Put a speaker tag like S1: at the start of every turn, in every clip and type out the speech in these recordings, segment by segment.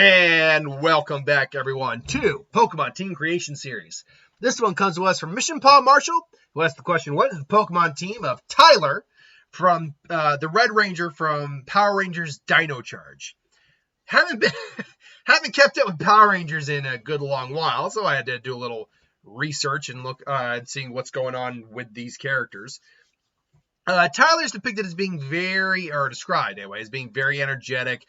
S1: And welcome back, everyone, to Pokemon Team Creation Series. This one comes to us from Mission Paul Marshall, who asked the question, what is the Pokemon team of Tyler from the Red Ranger from Power Rangers Dino Charge? Haven't kept up with Power Rangers in a good long while, so I had to do a little research and look at seeing what's going on with these characters. Tyler's depicted as being described anyway, as being very energetic,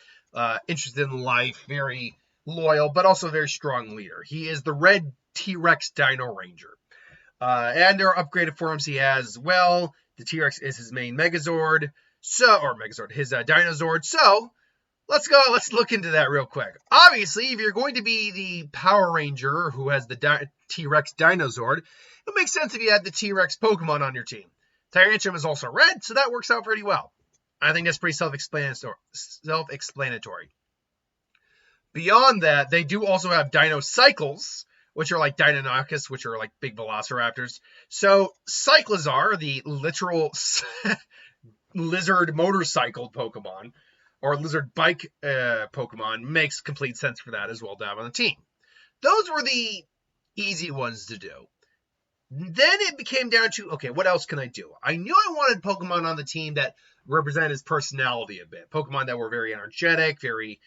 S1: interested in life, very loyal, but also a very strong leader. He is the Red T-Rex Dino Ranger. And there are upgraded forms he has as well. The T-Rex is his main Megazord, his Dino Zord. So, let's look into that real quick. Obviously, if you're going to be the Power Ranger who has the T-Rex Dino Zord, it makes sense if you had the T-Rex Pokemon on your team. Tyrantrum is also red, so that works out pretty well. I think that's pretty self-explanatory. Beyond that, they do also have Dino Cycles, which are like Deinonychus, which are like big velociraptors. So Cyclizar, the literal lizard motorcycle Pokemon, or lizard bike Pokemon, makes complete sense for that as well to have on the team. Those were the easy ones to do. Then it came down to, okay, what else can I do? I knew I wanted Pokemon on the team that represented his personality a bit. Pokemon that were very energetic, very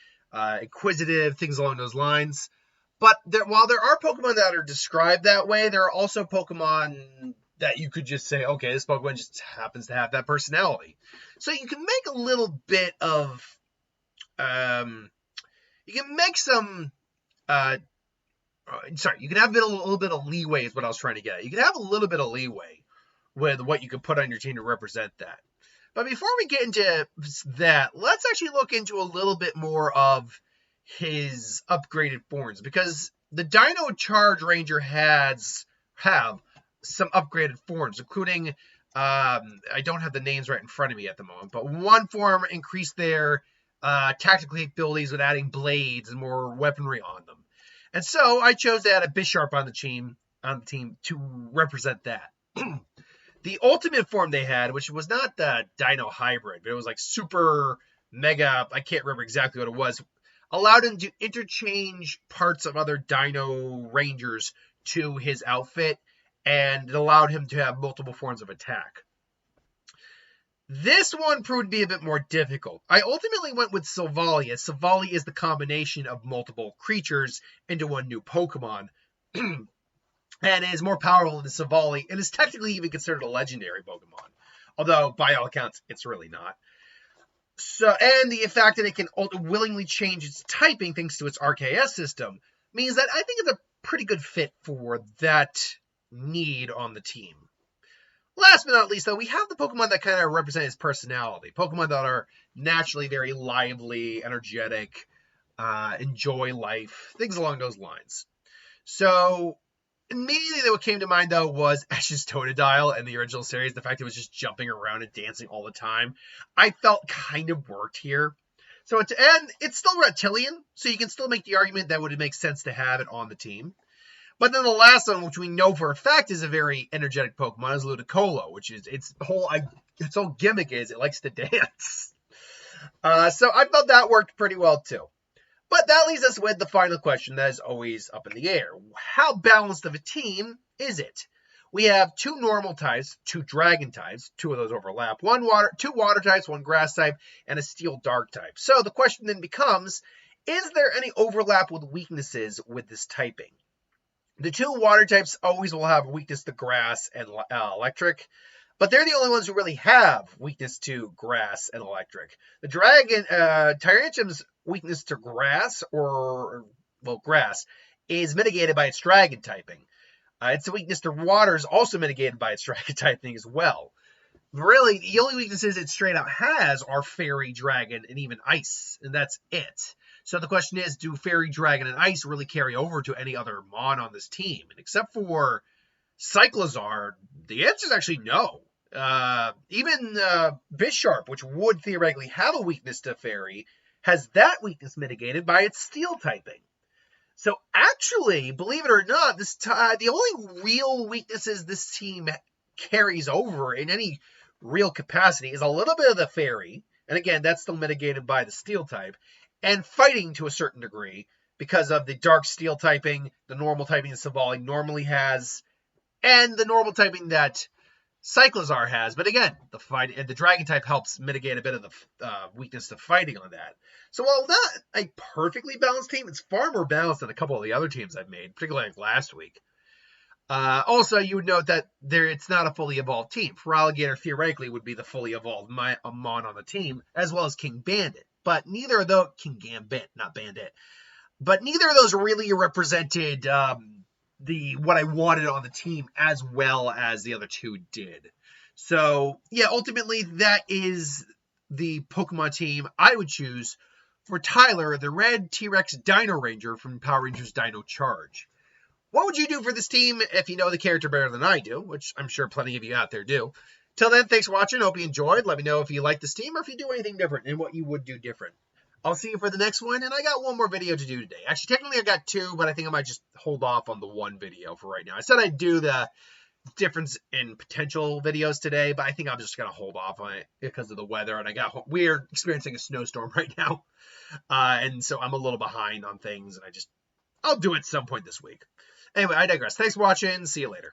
S1: inquisitive, things along those lines. But while there are Pokemon that are described that way, there are also Pokemon that you could just say, okay, this Pokemon just happens to have that personality. So you can make a little bit of, you can have a little bit of leeway is what I was trying to get at. You can have a little bit of leeway with what you can put on your team to represent that. But before we get into that, let's actually look into a little bit more of his upgraded forms, because the Dino Charge Ranger have some upgraded forms, including, I don't have the names right in front of me at the moment, but one form increased their tactical abilities with adding blades and more weaponry on them. And so I chose to add a Bisharp on the team to represent that. The ultimate form they had, which was not the Dino Hybrid, but it was like super mega, I can't remember exactly what it was, allowed him to interchange parts of other Dino Rangers to his outfit, and it allowed him to have multiple forms of attack. This one proved to be a bit more difficult. I ultimately went with Silvally, as Silvally is the combination of multiple creatures into one new Pokemon, and is more powerful than Silvally, and is technically even considered a legendary Pokemon. Although, by all accounts, it's really not. So, and the fact that it can willingly change its typing thanks to its RKS system means that I think it's a pretty good fit for that need on the team. Last but not least, though, we have the Pokemon that kind of represent his personality. Pokemon that are naturally very lively, energetic, enjoy life, things along those lines. So, immediately what came to mind, though, was Ash's Totodile in the original series. The fact it was just jumping around and dancing all the time, I felt kind of worked here. So, it's still reptilian, so you can still make the argument that would make sense to have it on the team. But then the last one, which we know for a fact is a very energetic Pokemon, is Ludicolo, which is its whole gimmick is it likes to dance. So I thought that worked pretty well too. But that leaves us with the final question that is always up in the air. How balanced of a team is it? We have 2 normal types, 2 dragon types, 2 of those overlap, 2 water types, 1 grass type, and a steel dark type. So the question then becomes, is there any overlap with weaknesses with this typing? The 2 water types always will have weakness to grass and electric, but they're the only ones who really have weakness to grass and electric. The dragon, Tyrantrum's weakness to grass, grass, is mitigated by its dragon typing. Its weakness to water is also mitigated by its dragon typing as well. Really, the only weaknesses it straight out has are Fairy, Dragon, and even Ice, and that's it. So the question is, do Fairy, Dragon, and Ice really carry over to any other Mon on this team? And except for Cyclizar, the answer is actually no. Even Bisharp, which would theoretically have a weakness to Fairy, has that weakness mitigated by its Steel typing. So actually, believe it or not, the only real weaknesses this team carries over in any real capacity is a little bit of the Fairy, and again, that's still mitigated by the Steel type, and fighting to a certain degree because of the dark steel typing, the normal typing that Savali normally has, and the normal typing that Cyclozar has. But again, the dragon type helps mitigate a bit of the weakness to fighting on that. So while not a perfectly balanced team, it's far more balanced than a couple of the other teams I've made, particularly like last week. Also, you would note that it's not a fully evolved team. Feraligatr theoretically would be the fully evolved Mon on the team, as well as King Bandit. But neither of those, King Gambit, not Bandit, but neither of those really represented what I wanted on the team as well as the other two did. So yeah, ultimately that is the Pokemon team I would choose for Tyler, the red T-Rex Dino Ranger from Power Rangers Dino Charge. What would you do for this team if you know the character better than I do, which I'm sure plenty of you out there do? Till then, thanks for watching. Hope you enjoyed. Let me know if you like this team or if you do anything different and what you would do different. I'll see you for the next one, and I got one more video to do today. Actually, technically I got two, but I think I might just hold off on the one video for right now. I said I'd do the difference in potential videos today, but I think I'm just going to hold off on it because of the weather, and we're experiencing a snowstorm right now, and so I'm a little behind on things, and I'll do it at some point this week. Anyway, I digress. Thanks for watching. See you later.